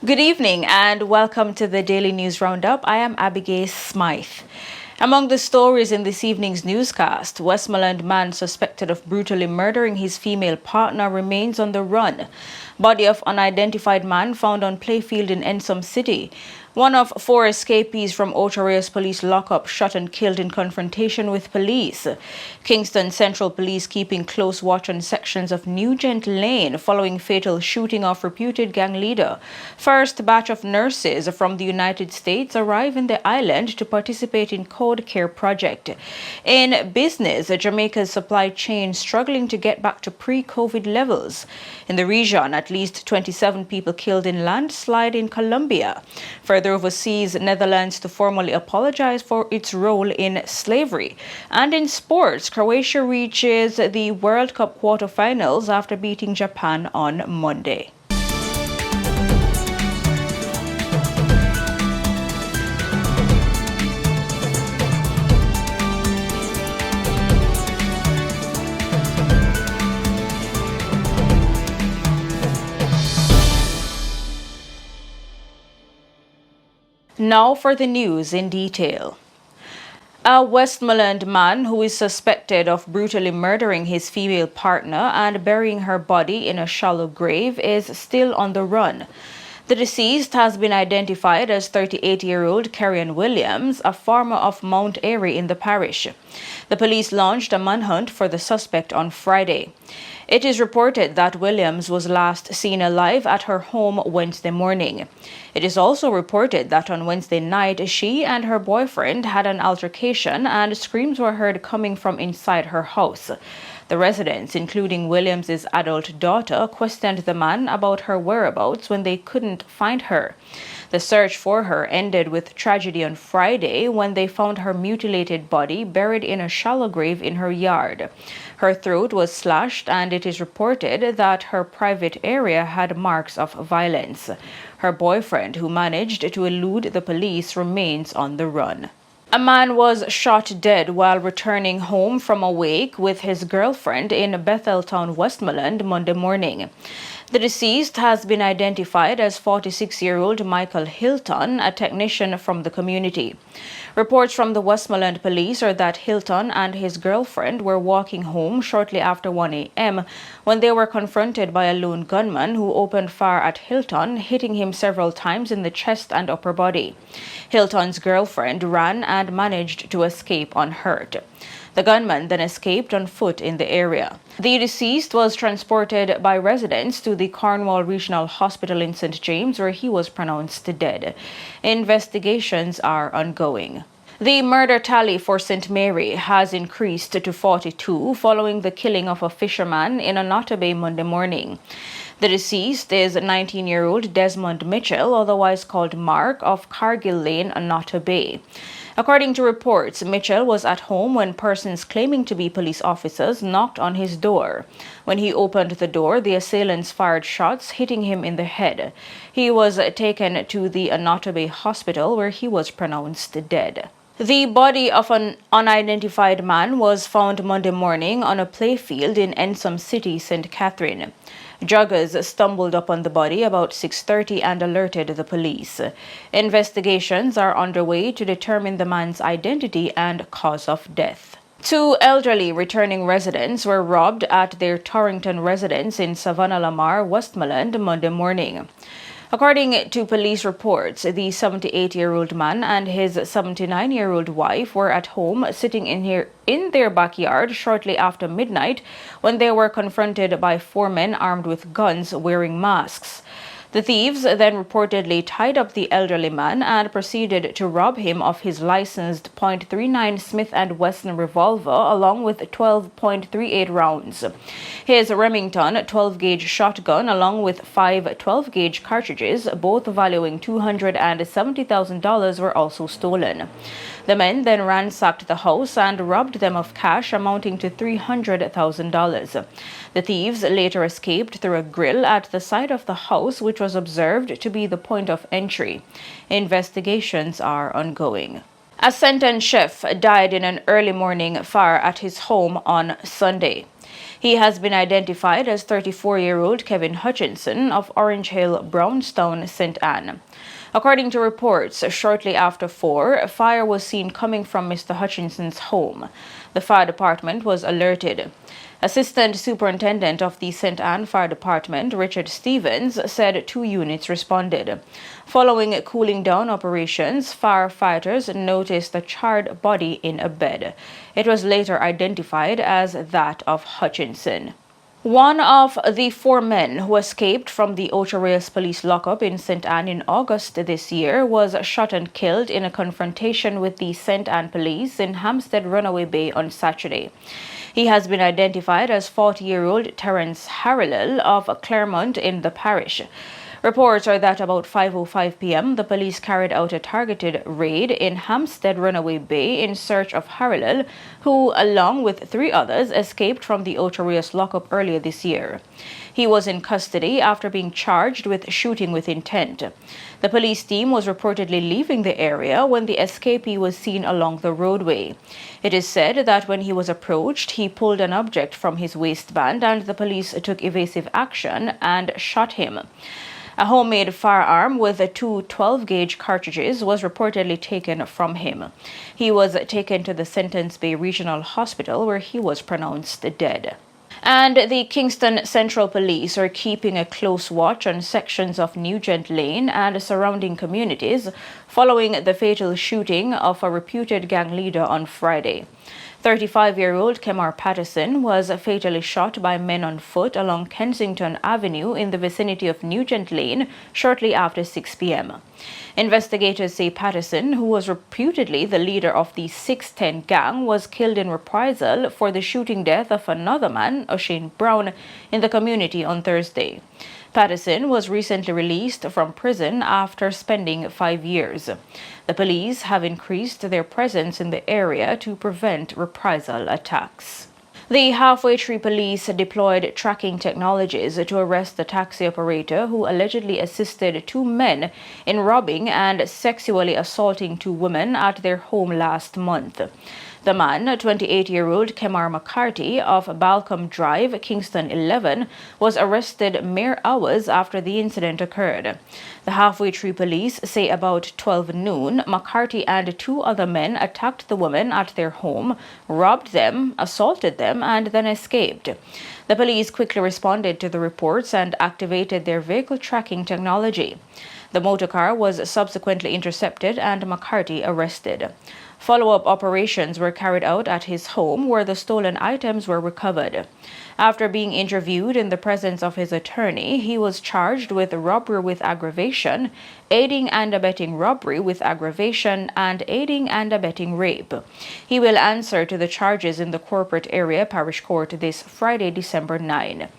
Good evening and welcome to the Daily News Roundup. I am Abigail Smythe. Among the stories in this evening's newscast, Westmoreland man suspected of brutally murdering his female partner remains on the run. Body of unidentified man found on playfield in Ensom City. One of four escapees from Ocho police lockup shot and killed in confrontation with police. Kingston Central Police keeping close watch on sections of Nugent Lane following fatal shooting of reputed gang leader. First batch of nurses from the United States arrive in the island to participate in Code Care project. In business, Jamaica's supply chain struggling to get back to pre-COVID levels. In the region, at least 27 people killed in landslide in Colombia. Further overseas, Netherlands to formally apologize for its role in slavery. And in sports, Croatia reaches the World Cup quarterfinals after beating Japan on Monday. Now for the news in detail. A Westmoreland man who is suspected of brutally murdering his female partner and burying her body in a shallow grave is still on the run. The deceased has been identified as 38-year-old Carrion Williams, a farmer of Mount Airy in the parish. The police launched a manhunt for the suspect on Friday. It is reported that Williams was last seen alive at her home Wednesday morning. It is also reported that on Wednesday night, she and her boyfriend had an altercation and screams were heard coming from inside her house. The residents, including Williams's adult daughter, questioned the man about her whereabouts when they couldn't find her. The search for her ended with tragedy on Friday when they found her mutilated body buried in a shallow grave in her yard. Her throat was slashed, and it is reported that her private area had marks of violence. Her boyfriend, who managed to elude the police, remains on the run. A man was shot dead while returning home from a wake with his girlfriend in Betheltown, Westmoreland, Monday morning. The deceased has been identified as 46-year-old Michael Hilton, a technician from the community. Reports from the Westmoreland police are that Hilton and his girlfriend were walking home shortly after 1 a.m. when they were confronted by a lone gunman who opened fire at Hilton, hitting him several times in the chest and upper body. Hilton's girlfriend ran and managed to escape unhurt. The gunman then escaped on foot in the area. The deceased was transported by residents to the Cornwall Regional Hospital in St. James, where he was pronounced dead. Investigations are ongoing. The murder tally for St. Mary has increased to 42 following the killing of a fisherman in Onoto Bay Monday morning. The deceased is 19-year-old Desmond Mitchell, otherwise called Mark, of Cargill Lane, Onoto Bay. According to reports, Mitchell was at home when persons claiming to be police officers knocked on his door. When he opened the door, the assailants fired shots, hitting him in the head. He was taken to the Onoto Bay Hospital, where he was pronounced dead. The body of an unidentified man was found Monday morning on a playfield in Ensom City, St. Catherine. Joggers stumbled upon the body about 6:30 and alerted the police. Investigations are underway to determine the man's identity and cause of death. Two elderly returning residents were robbed at their Torrington residence in Savannah Lamar, Westmoreland, Monday morning. According to police reports, the 78-year-old man and his 79-year-old wife were at home sitting in their backyard shortly after midnight when they were confronted by four men armed with guns wearing masks. The thieves then reportedly tied up the elderly man and proceeded to rob him of his licensed .39 Smith & Wesson revolver along with 12.38 rounds. His Remington 12-gauge shotgun along with 5 12-gauge cartridges, both valuing $270,000, were also stolen. The men then ransacked the house and robbed them of cash amounting to $300,000. The thieves later escaped through a grill at the side of the house, which was observed to be the point of entry. Investigations are ongoing. A Senton chef died in an early morning fire at his home on Sunday. He has been identified as 34-year-old Kevin Hutchinson of Orange Hill, Brownstown, St. Anne. According to reports, shortly after 4, a fire was seen coming from Mr. Hutchinson's home. The fire department was alerted. Assistant Superintendent of the St. Anne Fire Department, Richard Stevens, said 2 units responded. Following cooling down operations, firefighters noticed a charred body in a bed. It was later identified as that of Hutchinson. One of the 4 men who escaped from the Ocho Rios police lockup in St. Anne in August this year was shot and killed in a confrontation with the St. Anne police in Hampstead Runaway Bay on Saturday. He has been identified as 40-year-old Terence Harrell of Claremont in the parish. Reports are that about 5:05 p.m., the police carried out a targeted raid in Hampstead Runaway Bay in search of Harrell, who, along with 3 others, escaped from the Ocho Rios lockup earlier this year. He was in custody after being charged with shooting with intent. The police team was reportedly leaving the area when the escapee was seen along the roadway. It is said that when he was approached, he pulled an object from his waistband and the police took evasive action and shot him. A homemade firearm with 2 12-gauge cartridges was reportedly taken from him. He was taken to the Sentence Bay Regional Hospital where he was pronounced dead. And the Kingston Central Police are keeping a close watch on sections of Nugent Lane and surrounding communities following the fatal shooting of a reputed gang leader on Friday. 35-year-old Kemar Patterson was fatally shot by men on foot along Kensington Avenue in the vicinity of Nugent Lane shortly after 6 p.m. Investigators say Patterson, who was reputedly the leader of the 610 gang, was killed in reprisal for the shooting death of another man, O'Shane Brown, in the community on Thursday. Patterson was recently released from prison after spending 5 years. The police have increased their presence in the area to prevent reprisal attacks. The Halfway Tree Police deployed tracking technologies to arrest the taxi operator who allegedly assisted 2 men in robbing and sexually assaulting 2 women at their home last month. The man, 28-year-old Kemar McCarthy of Balcom Drive, Kingston 11, was arrested mere hours after the incident occurred. The Halfway Tree Police say about 12 noon, McCarthy and 2 other men attacked the women at their home, robbed them, assaulted them, and then escaped. The police quickly responded to the reports and activated their vehicle tracking technology. The motorcar was subsequently intercepted and McCarthy arrested. Follow-up operations were carried out at his home where the stolen items were recovered. After being interviewed in the presence of his attorney, he was charged with robbery with aggravation, aiding and abetting robbery with aggravation, and aiding and abetting rape. He will answer to the charges in the Corporate Area Parish Court this Friday, December 9.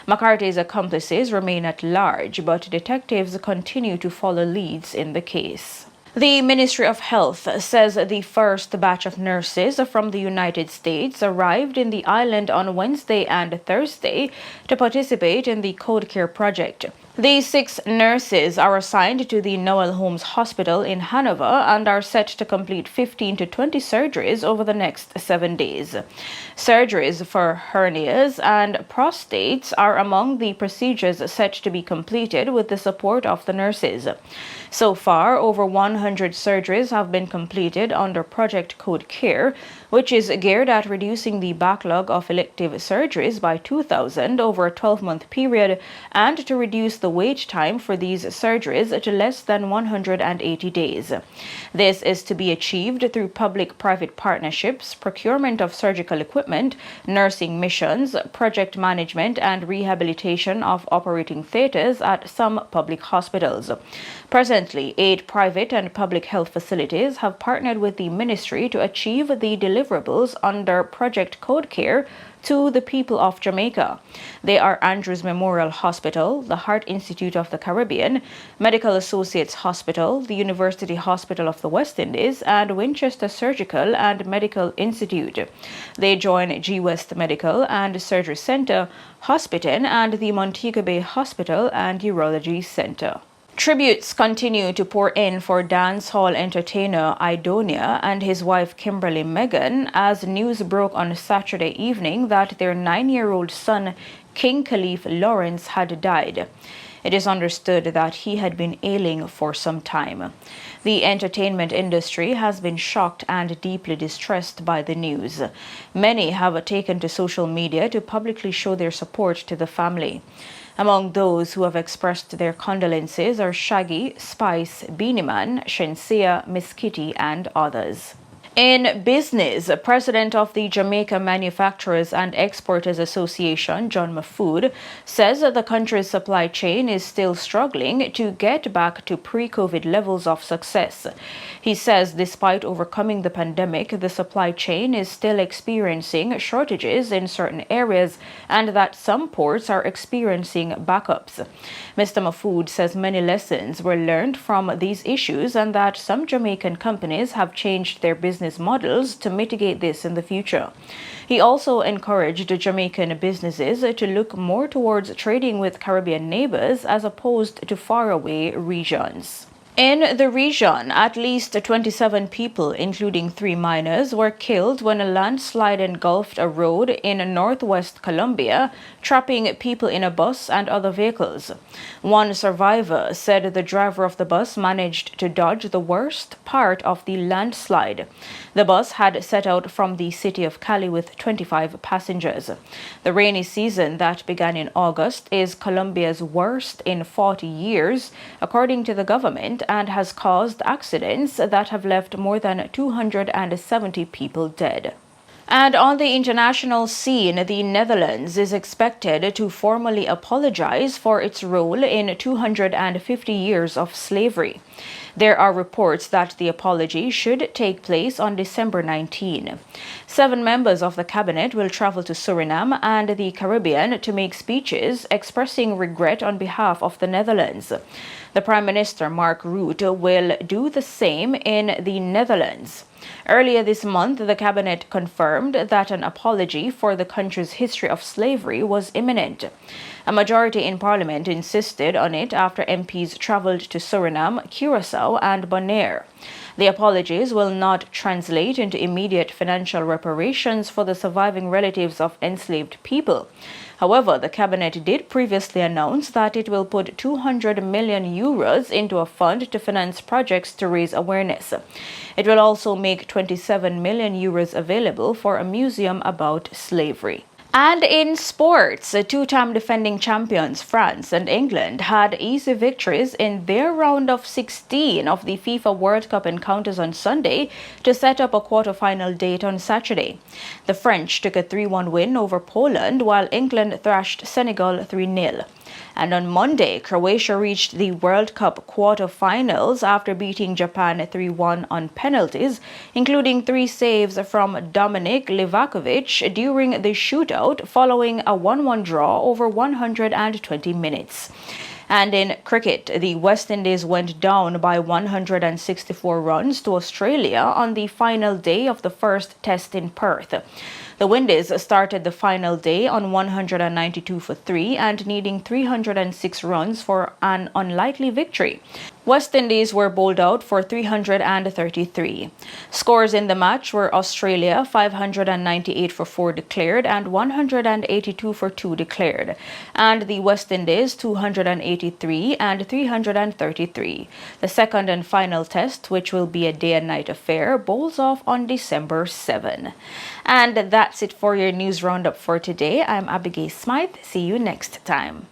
McCarthy's accomplices remain at large, but detectives continue to follow leads in the case. The Ministry of Health says the first batch of nurses from the United States arrived in the island on Wednesday and Thursday to participate in the Code Care project. The 6 nurses are assigned to the Noel Holmes Hospital in Hanover and are set to complete 15 to 20 surgeries over the next 7 days. Surgeries for hernias and prostates are among the procedures set to be completed with the support of the nurses. So far, over 100 surgeries have been completed under Project Code Care, which is geared at reducing the backlog of elective surgeries by 2,000 over a 12-month period and to reduce the wait time for these surgeries to less than 180 days. This is to be achieved through public-private partnerships, procurement of surgical equipment, nursing missions, project management, and rehabilitation of operating theaters at some public hospitals. Presently, 8 private and public health facilities have partnered with the ministry to achieve the deliverables under Project Code Care to the people of Jamaica. They are Andrews Memorial Hospital, the Heart Institute of the Caribbean, Medical Associates Hospital, the University Hospital of the West Indies, and Winchester Surgical and Medical Institute. They join G West Medical and Surgery Center, Hospitan, and the Montego Bay Hospital and Urology Center. Tributes continue to pour in for dancehall entertainer Idonia and his wife Kimberly Megan as news broke on Saturday evening that their 9-year-old son King Khalif Lawrence had died. It is understood that he had been ailing for some time. The entertainment industry has been shocked and deeply distressed by the news. Many have taken to social media to publicly show their support to the family. Among those who have expressed their condolences are Shaggy, Spice, Beanie Man, Shenseea, Miss Kitty, and others. In business, President of the Jamaica Manufacturers and Exporters Association, John Mahfood, says that the country's supply chain is still struggling to get back to pre-COVID levels of success. He says despite overcoming the pandemic, the supply chain is still experiencing shortages in certain areas and that some ports are experiencing backups. Mr. Mahfood says many lessons were learned from these issues and that some Jamaican companies have changed their business models to mitigate this in the future. He also encouraged Jamaican businesses to look more towards trading with Caribbean neighbors as opposed to faraway regions. In the region, at least 27 people, including 3 minors, were killed when a landslide engulfed a road in northwest Colombia, trapping people in a bus and other vehicles. One survivor said the driver of the bus managed to dodge the worst part of the landslide. The bus had set out from the city of Cali with 25 passengers. The rainy season that began in August is Colombia's worst in 40 years, according to the government, and has caused accidents that have left more than 270 people dead. And on the international scene, the Netherlands is expected to formally apologize for its role in 250 years of slavery. There are reports that the apology should take place on December 19. 7 members of the cabinet will travel to Suriname and the Caribbean to make speeches expressing regret on behalf of the Netherlands. The Prime Minister, Mark Rutte, will do the same in the Netherlands. Earlier this month, the cabinet confirmed that an apology for the country's history of slavery was imminent. A majority in parliament insisted on it after MPs traveled to Suriname, Curaçao, and Bonaire. The apologies will not translate into immediate financial reparations for the surviving relatives of enslaved people. However, the cabinet did previously announce that it will put 200 million euros into a fund to finance projects to raise awareness. It will also make 27 million euros available for a museum about slavery. And in sports, 2-time defending champions France and England had easy victories in their round of 16 of the FIFA World Cup encounters on Sunday to set up a quarter-final date on Saturday. The French took a 3-1 win over Poland, while England thrashed Senegal 3-0. And on Monday, Croatia reached the World Cup quarter-finals after beating Japan 3-1 on penalties, including 3 saves from Dominik Livakovic during the shootout following a 1-1 draw over 120 minutes. And in cricket, the West Indies went down by 164 runs to Australia on the final day of the first test in Perth. The Windies started the final day on 192 for 3 and needing 306 runs for an unlikely victory. West Indies were bowled out for 333. Scores in the match were Australia 598 for 4 declared and 182 for 2 declared, and the West Indies 283 and 333. The second and final test, which will be a day and night affair, bowls off on December 7. And that's it for your news roundup for today. I'm Abigail Smythe. See you next time.